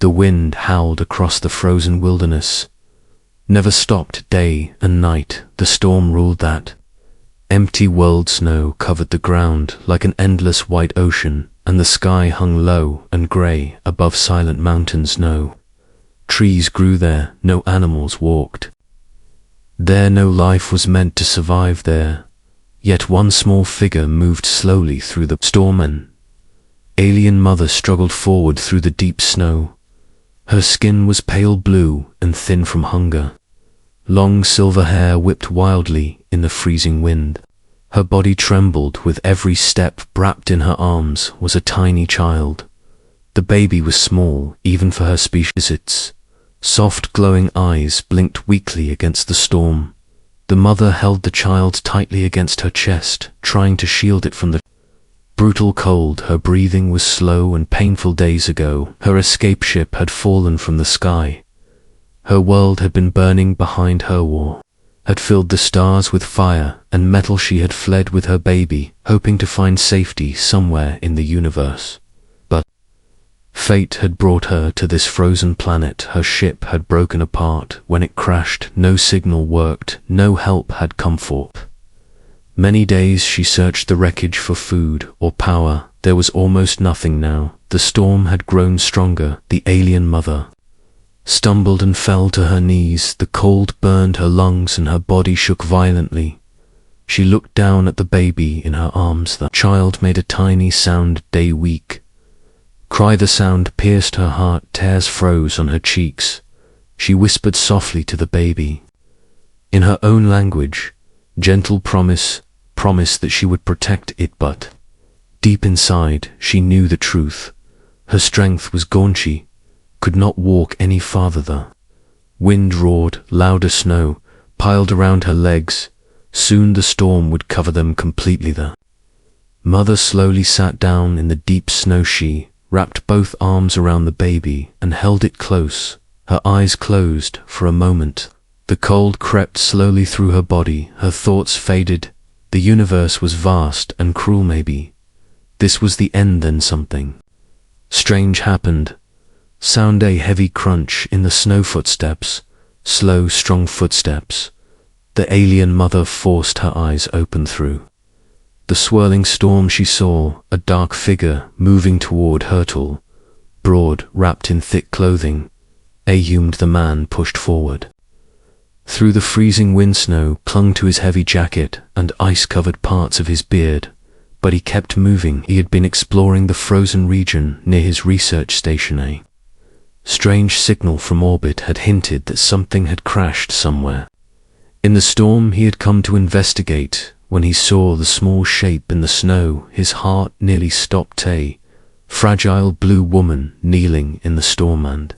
The wind howled across the frozen wilderness. Never stopped day and night, the storm ruled that. Empty world snow covered the ground like an endless white ocean, and the sky hung low and grey above silent mountains. No trees grew there, no animals walked. There no life was meant to survive there. Yet one small figure moved slowly through the storm. An alien mother struggled forward through the deep snow. Her skin was pale blue and thin from hunger. Long silver hair whipped wildly in the freezing wind. Her body trembled with every step. Wrapped in her arms was a tiny child. The baby was small, even for her species. Its soft glowing eyes blinked weakly against the storm. The mother held the child tightly against her chest, trying to shield it from the brutal cold. Her breathing was slow and painful. Days ago, her escape ship had fallen from the sky. Her world had been burning behind her. War had filled the stars with fire and metal. She had fled with her baby, hoping to find safety somewhere in the universe. But fate had brought her to this frozen planet. Her ship had broken apart. When it crashed, no signal worked, no help had come forth. Many days she searched the wreckage for food or power. There was almost nothing now. The storm had grown stronger. The alien mother stumbled and fell to her knees. The cold burned her lungs and her body shook violently. She looked down at the baby in her arms. The child made a tiny sound. Day weak. Cry. The sound pierced her heart. Tears froze on her cheeks. She whispered softly to the baby, in her own language, gentle promise that she would protect it. But deep inside, she knew the truth. Her strength was gone. She could not walk any farther. The wind roared, louder. Snow piled around her legs. Soon the storm would cover them completely. The mother slowly sat down in the deep snow. She wrapped both arms around the baby and held it close. Her eyes closed for a moment. The cold crept slowly through her body. Her thoughts faded. The universe was vast and cruel. Maybe this was the end. Then something strange happened. Sound. A heavy crunch in the snow. Footsteps. Slow, strong footsteps. The alien mother forced her eyes open. Through the swirling storm she saw a dark figure moving toward her. Tall, broad, wrapped in thick clothing. Ahumed. The man pushed forward. Through the freezing wind, snow clung to his heavy jacket and ice covered parts of his beard. But he kept moving. He had been exploring the frozen region near his research station. A strange signal from orbit had hinted that something had crashed somewhere. In the storm he had come to investigate. When he saw the small shape in the snow, his heart nearly stopped. A fragile blue woman kneeling in the storm, and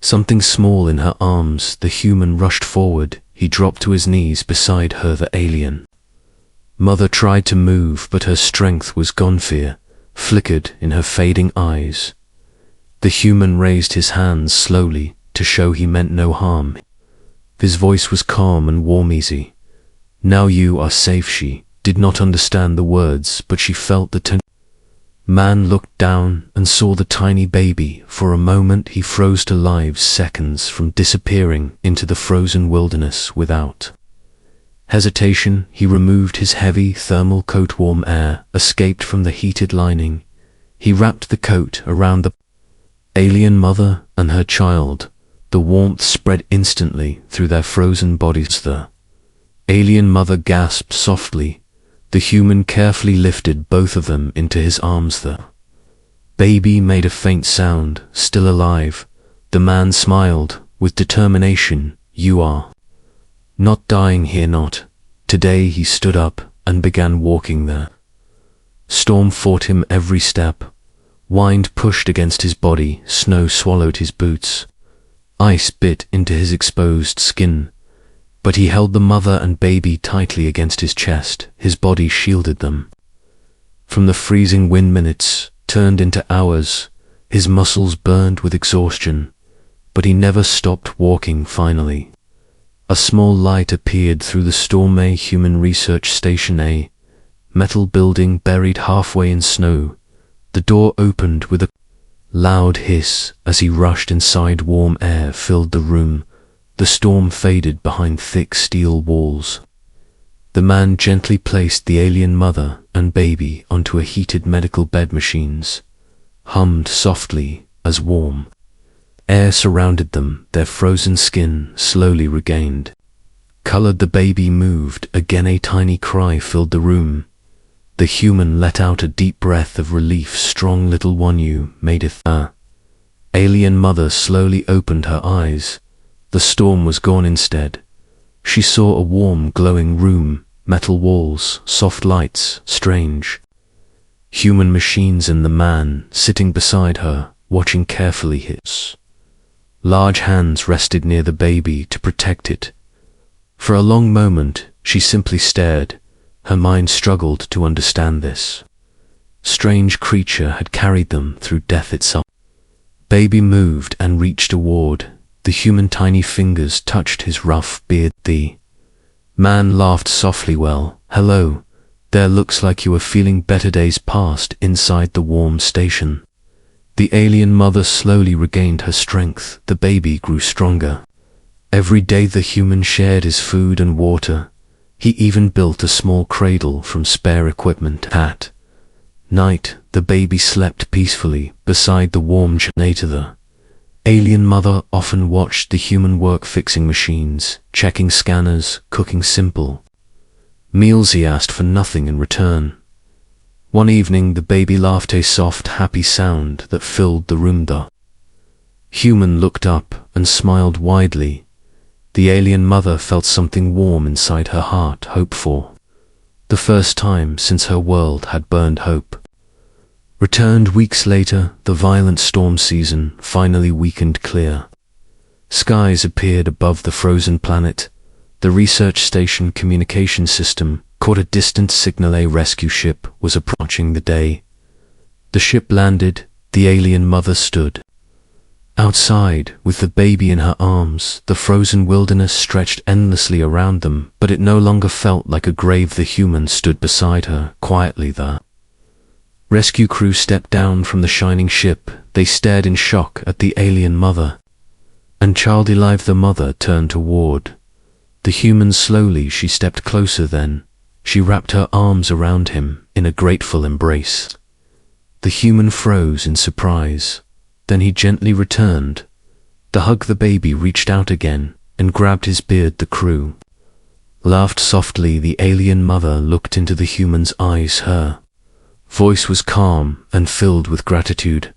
something small in her arms. The human rushed forward. He dropped to his knees beside her. The alien mother tried to move, but her strength was gone. Fear flickered in her fading eyes. The human raised his hands slowly to show he meant no harm. His voice was calm and warm. Easy. Now you are safe. She did not understand the words, but she felt the tension. Man looked down and saw the tiny baby. For a moment he froze to life, seconds from disappearing into the frozen wilderness. Without hesitation, he removed his heavy thermal coat. Warm air escaped from the heated lining. He wrapped the coat around the alien mother and her child. The warmth spread instantly through their frozen bodies. The alien mother gasped softly. The human carefully lifted both of them into his arms. The baby made a faint sound, still alive. The man smiled with determination. You are not dying here, not today. He stood up and began walking. The storm fought him every step. Wind pushed against his body. Snow swallowed his boots. Ice bit into his exposed skin. But he held the mother and baby tightly against his chest. His body shielded them from the freezing wind. Minutes turned into hours. His muscles burned with exhaustion, but he never stopped walking. Finally, a small light appeared through the storm. A human research station. A metal building buried halfway in snow. The door opened with a Loud hiss as he rushed inside. Warm air filled the room. The storm faded behind thick steel walls. The man gently placed the alien mother and baby onto a heated medical bed. Machines hummed softly as warm air surrounded them. Their frozen skin slowly regained. Colored. The baby moved again. A tiny cry filled the room. The human let out a deep breath of relief. Strong little one, you made it. Alien mother slowly opened her eyes. The storm was gone. Instead, she saw a warm, glowing room, metal walls, soft lights, strange human machines, and the man sitting beside her, watching carefully. His large hands rested near the baby to protect it. For a long moment, she simply stared. Her mind struggled to understand this strange creature had carried them through death itself. Baby moved and reached toward. The human tiny fingers touched his rough beard. The man laughed softly. Well, hello there, looks like you are feeling better. Days passed inside the warm station. The alien mother slowly regained her strength. The baby grew stronger. Every day the human shared his food and water. He even built a small cradle from spare equipment. At night, the baby slept peacefully beside the warm generator. The alien mother often watched the human work, fixing machines, checking scanners, cooking simple meals. He asked for nothing in return. One evening, the baby laughed, a soft, happy sound that filled the room. The human looked up and smiled widely. The alien mother felt something warm inside her heart, hope for the first time since her world had burned. Hope returned weeks later. The violent storm season finally weakened. Clear skies appeared above the frozen planet. The research station communication system caught a distant signal. A rescue ship was approaching. The day the ship landed, the alien mother stood outside with the baby in her arms. The frozen wilderness stretched endlessly around them, but it no longer felt like a grave. The human stood beside her quietly. The rescue crew stepped down from the shining ship. They stared in shock at the alien mother and child alive. The mother turned toward the human slowly. She stepped closer. Then she wrapped her arms around him in a grateful embrace. The human froze in surprise. Then he gently returned the hug. The baby reached out again and grabbed his beard. The crew laughed softly. The alien mother looked into the human's eyes. Her voice was calm and filled with gratitude.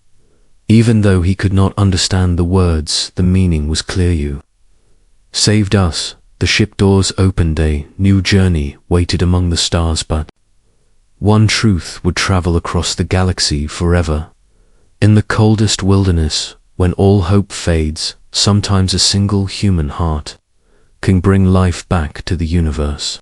Even though he could not understand the words, the meaning was clear. You saved us. The ship doors opened. A new journey waited among the stars, but one truth would travel across the galaxy forever. In the coldest wilderness, when all hope fades, sometimes a single human heart can bring life back to the universe.